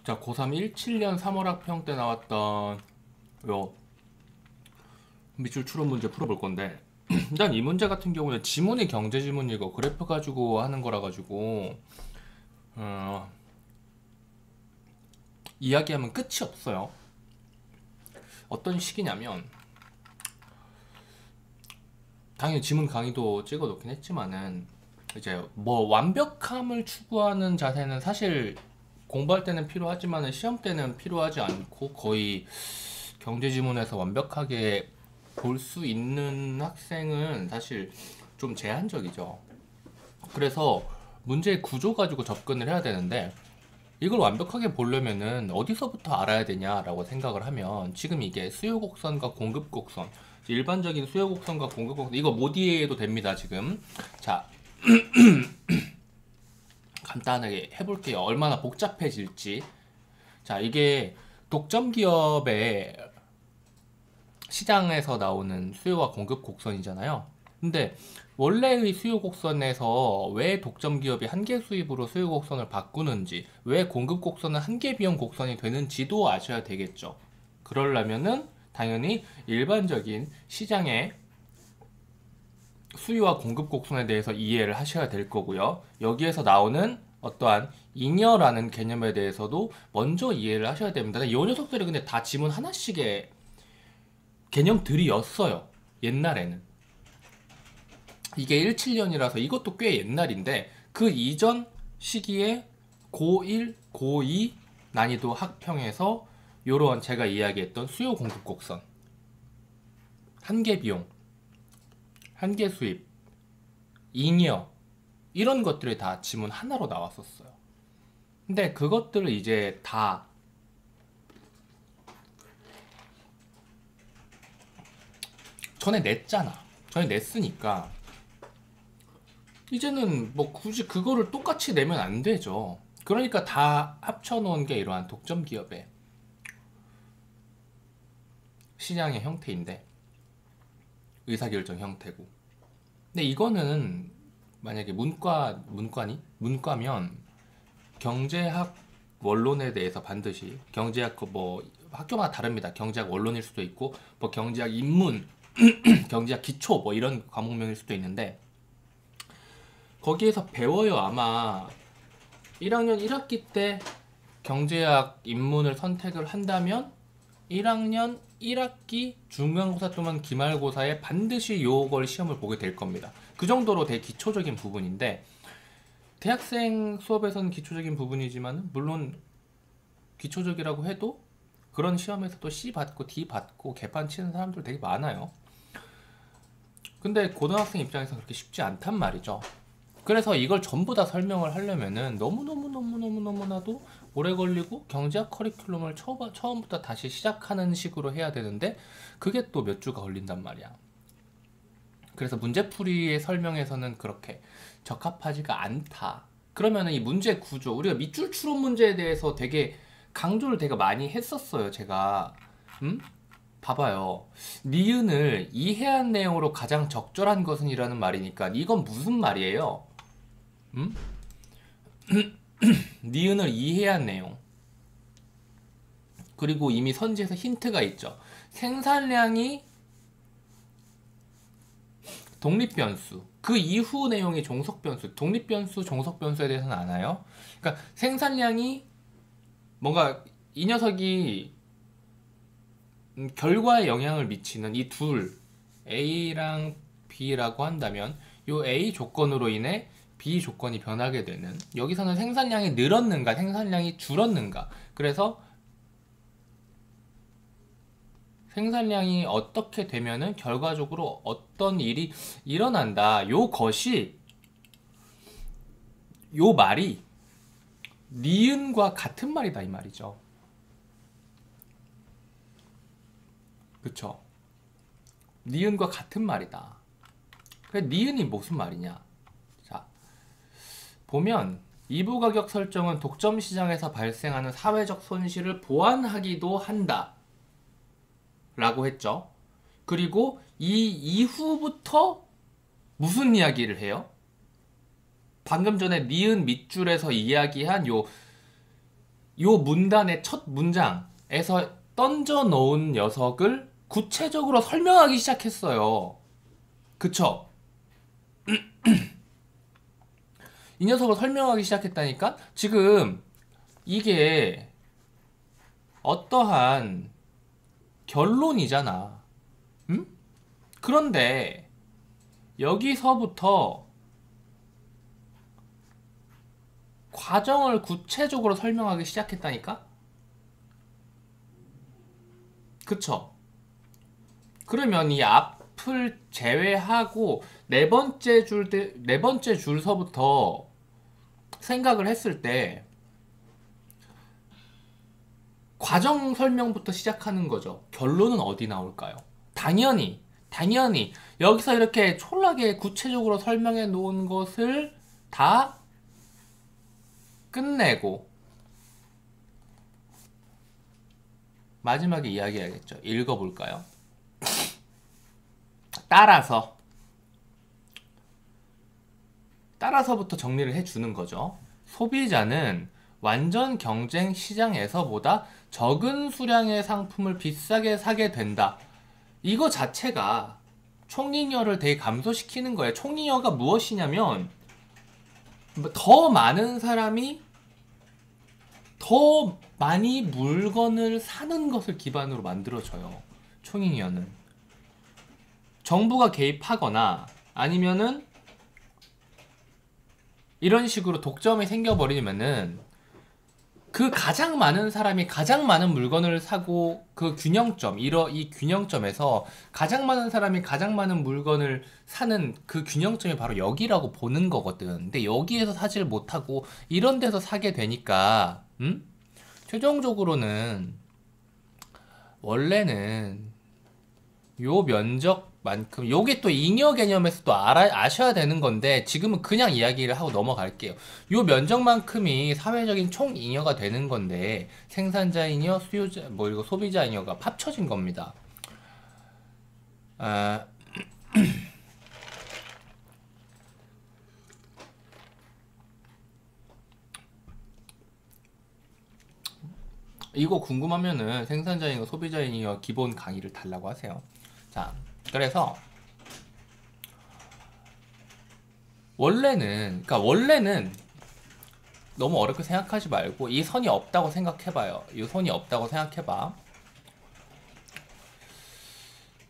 자, 고3 17년 3월 학평 때 나왔던 요 밑줄 추론 문제 풀어볼 건데, 일단 이 문제 같은 경우는 지문이 경제 지문이고 그래프 가지고 하는 거라 가지고 어, 이야기하면 끝이 없어요. 어떤 식이냐면, 당연히 지문 강의도 찍어 놓긴 했지만은 이제 뭐 완벽함을 추구하는 자세는 사실 공부할 때는 필요하지만은 시험 때는 필요하지 않고, 거의 경제 지문에서 완벽하게 볼 수 있는 학생은 사실 좀 제한적이죠. 그래서 문제의 구조 가지고 접근을 해야 되는데, 이걸 완벽하게 보려면은 어디서부터 알아야 되냐라고 생각을 하면, 지금 이게 수요 곡선과 공급 곡선, 일반적인 수요 곡선과 공급 곡선, 이거 못 이해해도 됩니다 지금. 자, 간단하게 해볼게요. 얼마나 복잡해질지. 자, 이게 독점 기업의 시장에서 나오는 수요와 공급 곡선이잖아요. 근데 원래의 수요 곡선에서 왜 독점 기업이 한계 수입으로 수요 곡선을 바꾸는지, 왜 공급 곡선은 한계 비용 곡선이 되는지도 아셔야 되겠죠. 그러려면은 당연히 일반적인 시장의 수요와 공급 곡선에 대해서 이해를 하셔야 될 거고요. 여기에서 나오는 어떠한 잉여라는 개념에 대해서도 먼저 이해를 하셔야 됩니다. 이 녀석들이 근데 다 지문 하나씩의 개념들이었어요. 옛날에는. 이게 17년이라서 이것도 꽤 옛날인데, 그 이전 시기에 고1, 고2 난이도 학평에서 요런 제가 이야기했던 수요 공급 곡선, 한계 비용, 한계 수입, 잉여, 이런 것들이 다 지문 하나로 나왔었어요. 근데 그것들을 이제 다 전에 냈잖아. 전에 냈으니까 이제는 뭐 굳이 그거를 똑같이 내면 안 되죠. 그러니까 다 합쳐놓은 게 이러한 독점 기업의 시장의 형태인데, 의사결정 형태고. 근데 이거는 만약에 문과면 경제학 원론에 대해서 반드시, 경제학 뭐 학교마다 다릅니다. 경제학 원론일 수도 있고 뭐 경제학 입문, 경제학 기초 뭐 이런 과목명일 수도 있는데, 거기에서 배워요. 아마 1학년 1학기 때 경제학 입문을 선택을 한다면 1학년 1학기 중간고사 또는 기말고사에 반드시 요걸 시험을 보게 될 겁니다. 그 정도로 되게 기초적인 부분인데, 대학생 수업에서는 기초적인 부분이지만 물론 기초적이라고 해도 그런 시험에서도 C 받고 D 받고 개판 치는 사람들 되게 많아요. 근데 고등학생 입장에서 그렇게 쉽지 않단 말이죠. 그래서 이걸 전부 다 설명을 하려면은 너무나도 오래 걸리고, 경제학 커리큘럼을 처음부터 다시 시작하는 식으로 해야 되는데, 그게 또 몇 주가 걸린단 말이야. 그래서 문제풀이의 설명에서는 그렇게 적합하지가 않다. 그러면은 이 문제 구조, 우리가 밑줄 추론 문제에 대해서 되게 강조를 되게 많이 했었어요, 제가. 봐봐요. 니은을 이해한 내용으로 가장 적절한 것은 이라는 말이니까 이건 무슨 말이에요? 니은을 이해한 내용. 그리고 이미 선지에서 힌트가 있죠. 생산량이 독립변수. 그 이후 내용이 종속변수. 독립변수, 종속변수에 대해서는 아나요? 그러니까 생산량이 뭔가 이 녀석이 결과에 영향을 미치는 이 둘, A랑 B라고 한다면 이 A 조건으로 인해 B 조건이 변하게 되는, 여기서는 생산량이 늘었는가 생산량이 줄었는가, 그래서 생산량이 어떻게 되면은 결과적으로 어떤 일이 일어난다, 요것이, 요 말이 니은과 같은 말이다 이 말이죠. 그쵸? 니은과 같은 말이다. 그래, 니은이 무슨 말이냐? 자, 보면 이부 가격 설정은 독점 시장에서 발생하는 사회적 손실을 보완하기도 한다 라고 했죠. 그리고 이 이후부터 무슨 이야기를 해요? 방금 전에 니은 밑줄에서 이야기한 요 요 문단의 첫 문장에서 던져 놓은 녀석을 구체적으로 설명하기 시작했어요. 그쵸? 이 녀석을 설명하기 시작했다니까? 지금 이게 어떠한 결론이잖아. 응? 그런데 여기서부터 과정을 구체적으로 설명하기 시작했다니까? 그쵸? 그러면 이 앞을 제외하고 네 번째 줄서부터 생각을 했을 때 과정 설명부터 시작하는 거죠. 결론은 어디 나올까요? 당연히 여기서 이렇게 촐하게 구체적으로 설명해 놓은 것을 다 끝내고 마지막에 이야기해야겠죠. 읽어볼까요? 따라서부터 정리를 해주는 거죠. 소비자는 완전 경쟁 시장에서보다 적은 수량의 상품을 비싸게 사게 된다. 이거 자체가 총잉여를 되게 감소시키는 거예요. 총잉여가 무엇이냐면 더 많은 사람이 더 많이 물건을 사는 것을 기반으로 만들어져요. 총잉여는 정부가 개입하거나 아니면은 이런 식으로 독점이 생겨버리면은 그 가장 많은 사람이 가장 많은 물건을 사고 그 균형점, 이 균형점에서 가장 많은 사람이 가장 많은 물건을 사는 그 균형점이 바로 여기라고 보는 거거든. 근데 여기에서 사지를 못하고 이런 데서 사게 되니까, 최종적으로는 원래는 요 면적만큼 요게 또 잉여 개념에서 또 아셔야 되는 건데 지금은 그냥 이야기를 하고 넘어갈게요. 요 면적만큼이 사회적인 총 잉여가 되는 건데 생산자 잉여, 수요자 뭐 이거 소비자 잉여가 합쳐진 겁니다. 아, 이거 궁금하면은 생산자 잉여, 소비자 잉여 기본 강의를 달라고 하세요. 자, 그래서 원래는 너무 어렵게 생각하지 말고 이 선이 없다고 생각해봐요. 이 선이 없다고 생각해봐.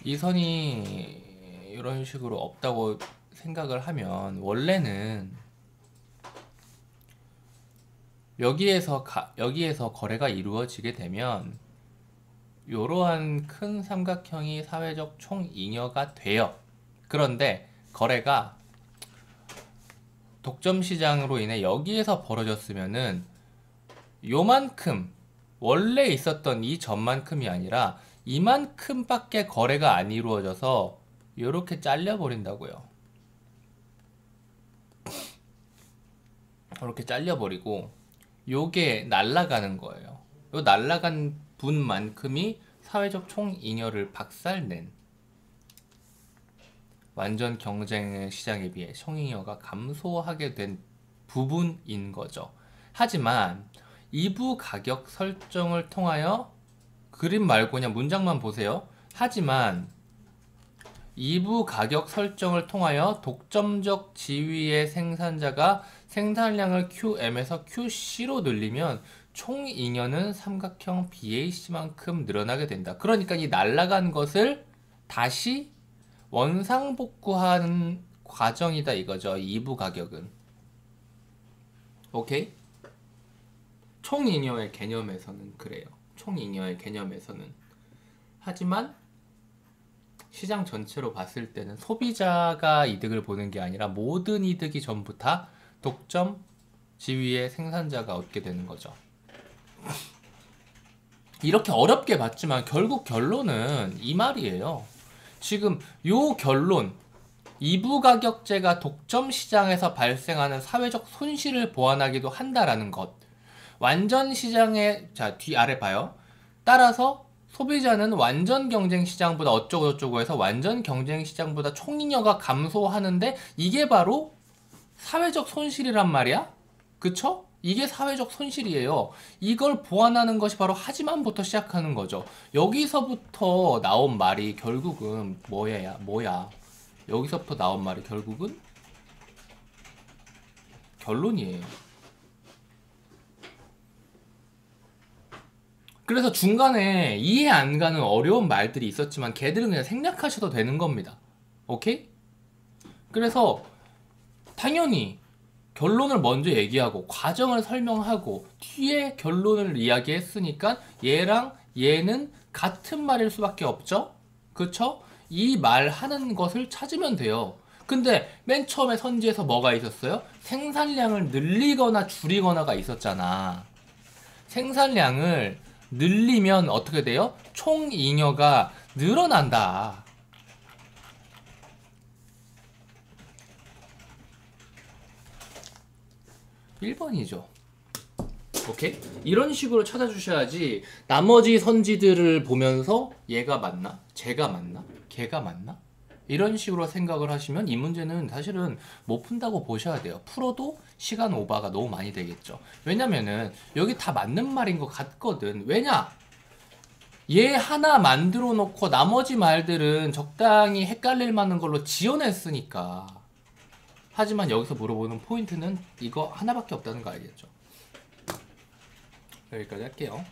이 선이 이런 식으로 없다고 생각을 하면 원래는 여기에서 거래가 이루어지게 되면 이러한 큰 삼각형이 사회적 총잉여가 돼요. 그런데 거래가 독점 시장으로 인해 여기에서 벌어졌으면은 요만큼 원래 있었던 이 점만큼이 아니라 이만큼밖에 거래가 안 이루어져서 이렇게 잘려버린다고요. 이렇게 잘려버리고 요게 날아가는 거예요. 요 날아간 분만큼이 사회적 총잉여를 박살낸 완전 경쟁의 시장에 비해 총잉여가 감소하게 된 부분인 거죠. 하지만 2부 가격 설정을 통하여 그림 말고 그냥 문장만 보세요. 하지만 2부 가격 설정을 통하여 독점적 지위의 생산자가 생산량을 QM에서 QC로 늘리면 총잉여는 삼각형 BAC만큼 늘어나게 된다. 그러니까 이 날아간 것을 다시 원상복구하는 과정이다 이거죠. 2부 가격은. 오케이? 총잉여의 개념에서는 그래요. 총잉여의 개념에서는. 하지만 시장 전체로 봤을 때는 소비자가 이득을 보는 게 아니라 모든 이득이 전부 다 독점 지위의 생산자가 얻게 되는 거죠. 이렇게 어렵게 봤지만 결국 결론은 이 말이에요. 지금 요 결론 2부 가격제가 독점 시장에서 발생하는 사회적 손실을 보완하기도 한다라는 것. 완전 시장의 자, 뒤 아래 봐요. 따라서 소비자는 완전 경쟁 시장보다 어쩌고저쩌고 해서 완전 경쟁 시장보다 총잉여가 감소하는데 이게 바로 사회적 손실이란 말이야? 그쵸? 이게 사회적 손실이에요. 이걸 보완하는 것이 바로 하지만부터 시작하는 거죠. 여기서부터 나온 말이 결국은 뭐야? 여기서부터 나온 말이 결국은 결론이에요. 그래서 중간에 이해 안 가는 어려운 말들이 있었지만 걔들은 그냥 생략하셔도 되는 겁니다. 오케이? 그래서 당연히 결론을 먼저 얘기하고 과정을 설명하고 뒤에 결론을 이야기했으니까 얘랑 얘는 같은 말일 수밖에 없죠? 그쵸? 이 말하는 것을 찾으면 돼요. 근데 맨 처음에 선지에서 뭐가 있었어요? 생산량을 늘리거나 줄이거나가 있었잖아. 생산량을 늘리면 어떻게 돼요? 총 잉여가 늘어난다. 1번이죠. 오케이? 이런 식으로 찾아주셔야지 나머지 선지들을 보면서 얘가 맞나? 쟤가 맞나? 걔가 맞나? 이런 식으로 생각을 하시면 이 문제는 사실은 못 푼다고 보셔야 돼요. 풀어도 시간 오버가 너무 많이 되겠죠. 왜냐면은 여기 다 맞는 말인 것 같거든. 왜냐? 얘 하나 만들어 놓고 나머지 말들은 적당히 헷갈릴 만한 걸로 지어냈으니까. 하지만 여기서 물어보는 포인트는 이거 하나밖에 없다는 거 알겠죠? 여기까지 할게요.